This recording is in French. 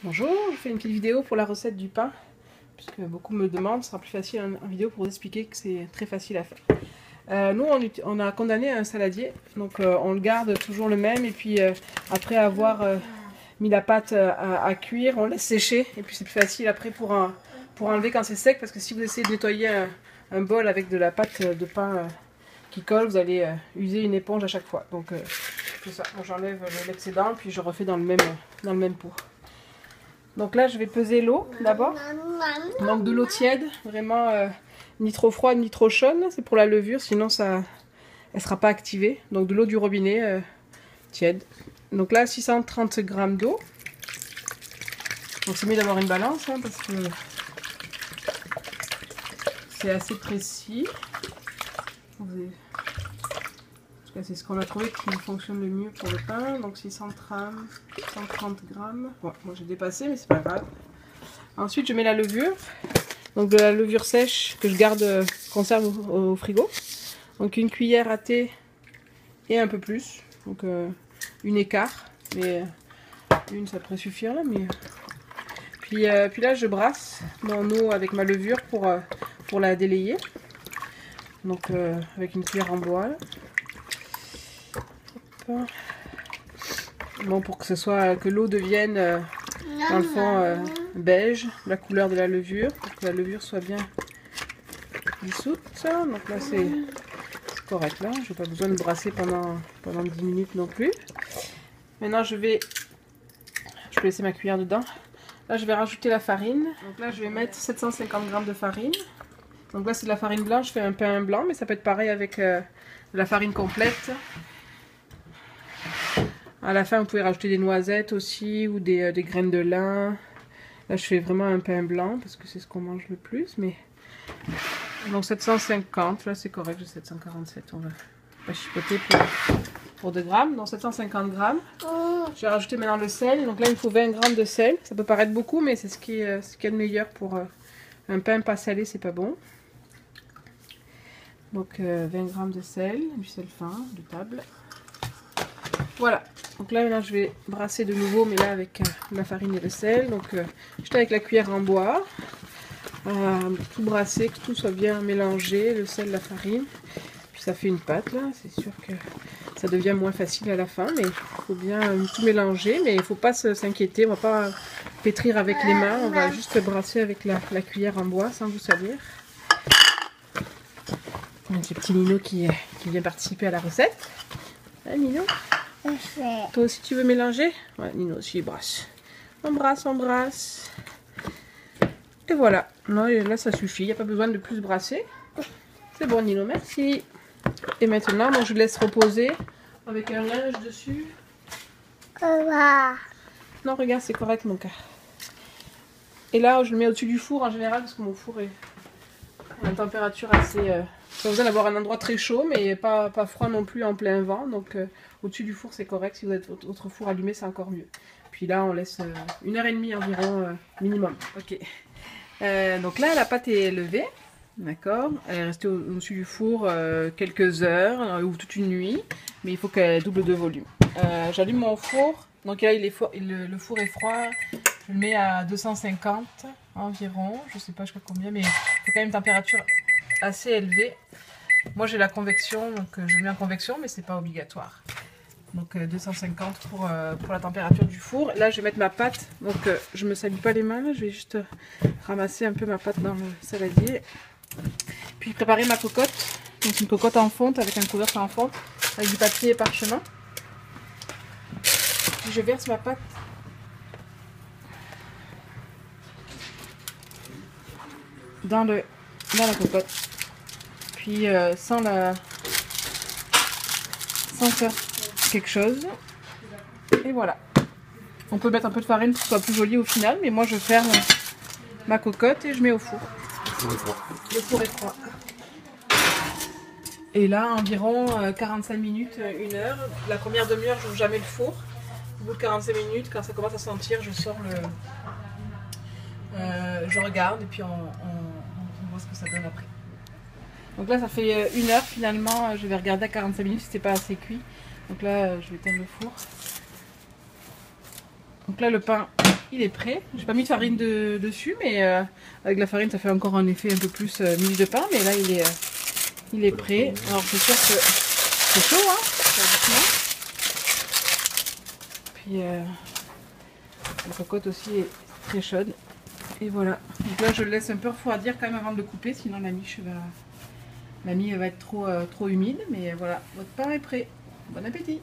Bonjour, je fais une petite vidéo pour la recette du pain, puisque beaucoup me demandent, ce sera plus facile en vidéo pour vous expliquer que c'est très facile à faire. Nous, on a condamné un saladier, donc on le garde toujours le même, et puis après avoir mis la pâte à cuire, on laisse sécher, et puis c'est plus facile après pour enlever quand c'est sec, parce que si vous essayez de nettoyer un bol avec de la pâte de pain qui colle, vous allez user une éponge à chaque fois. Donc c'est ça, j'enlève l'excédent, puis je refais dans le même pot. Donc là, je vais peser l'eau d'abord. Donc de l'eau tiède, vraiment ni trop froide ni trop chaude. C'est pour la levure, sinon elle ne sera pas activée. Donc de l'eau du robinet tiède. Donc là, 630 g d'eau. Donc c'est mieux d'avoir une balance parce que c'est assez précis. C'est ce qu'on a trouvé qui fonctionne le mieux pour le pain. Donc 630 g. Bon, moi j'ai dépassé, mais c'est pas grave. Ensuite, je mets la levure. Donc de la levure sèche que je garde, conserve au frigo. Donc une cuillère à thé et un peu plus. Donc une écart. Mais une ça devrait suffire là. Mais... Puis là, je brasse mon eau avec ma levure pour la délayer. Donc avec une cuillère en bois. Là. Bon, pour que ce soit que l'eau devienne dans le fond beige, la couleur de la levure, pour que la levure soit bien dissoute. Donc là c'est correct là, je n'ai pas besoin de brasser pendant 10 minutes non plus. Maintenant je peux laisser ma cuillère dedans. Là je vais rajouter la farine. Donc là je vais mettre 750 g de farine. Donc là c'est de la farine blanche, je fais un pain blanc, mais ça peut être pareil avec de la farine complète. À la fin, vous pouvez rajouter des noisettes aussi ou des graines de lin. Là, je fais vraiment un pain blanc parce que c'est ce qu'on mange le plus. Mais donc 750, là c'est correct, j'ai 747. On va pas chipoter pour 2 grammes. Donc 750 g. Je vais rajouter maintenant le sel. Donc là, il me faut 20 g de sel. Ça peut paraître beaucoup, mais c'est ce qu'il y a de meilleur pour un pain pas salé, c'est pas bon. Donc 20 g de sel, du sel fin de table. Voilà, donc là maintenant je vais brasser de nouveau, mais là avec la farine et le sel. Donc juste avec la cuillère en bois, tout brasser, que tout soit bien mélangé, le sel, la farine. Puis ça fait une pâte là, c'est sûr que ça devient moins facile à la fin, mais il faut bien tout mélanger. Mais il ne faut pas s'inquiéter, on ne va pas pétrir avec les mains, on va juste brasser avec la cuillère en bois sans vous salir. Donc le petit Nino qui vient participer à la recette. Hein, Nino? Toi aussi tu veux mélanger? Ouais, Nino aussi il brasse. On brasse, on brasse. Et voilà. Là ça suffit, il n'y a pas besoin de plus brasser. C'est bon Nino, merci. Et maintenant, donc, je laisse reposer avec un linge dessus. Non, regarde, c'est correct mon cas. Et là, je le mets au-dessus du four en général parce que mon four est à une température assez... pas besoin d'avoir un endroit très chaud, mais pas froid non plus en plein vent. Donc au-dessus du four, c'est correct. Si vous avez votre four allumé, c'est encore mieux. Puis là, on laisse 1h30 environ minimum. Ok. Donc là, la pâte est levée. D'accord. Elle est restée au-dessus du four quelques heures ou toute une nuit. Mais il faut qu'elle double de volume. J'allume mon four. Donc là, le four est froid. Je le mets à 250 environ. Je sais pas jusqu'à combien, mais il faut quand même une température assez élevée. Moi j'ai la convection, donc je mets en convection, mais c'est pas obligatoire. Donc 250 pour la température du four. Là je vais mettre ma pâte, donc je me salis pas les mains, là. Je vais juste ramasser un peu ma pâte dans le saladier. Puis préparer ma cocotte, donc une cocotte en fonte avec un couvercle en fonte, avec du papier parchemin. Puis je verse ma pâte dans la cocotte. Puis sans faire quelque chose. Et voilà. On peut mettre un peu de farine pour que ce soit plus joli au final, mais moi je ferme ma cocotte et je mets au four. Le four est froid. Et là environ 45 minutes, 1 heure. La première demi-heure, je n'ouvre jamais le four. Au bout de 45 minutes, quand ça commence à sentir, je sors je regarde et puis on voit ce que ça donne après. Donc là ça fait 1 heure finalement, je vais regarder à 45 minutes si c'était pas assez cuit. Donc là je vais éteindre le four. Donc là le pain il est prêt. J'ai pas mis de farine dessus, mais avec la farine ça fait encore un effet un peu plus mie de pain. Mais là il est prêt. Alors c'est sûr que c'est chaud, hein, puis la cocotte aussi est très chaude. Et voilà. Donc là je le laisse un peu refroidir quand même avant de le couper, sinon la mie va être trop humide. Mais voilà, votre pain est prêt. Bon appétit!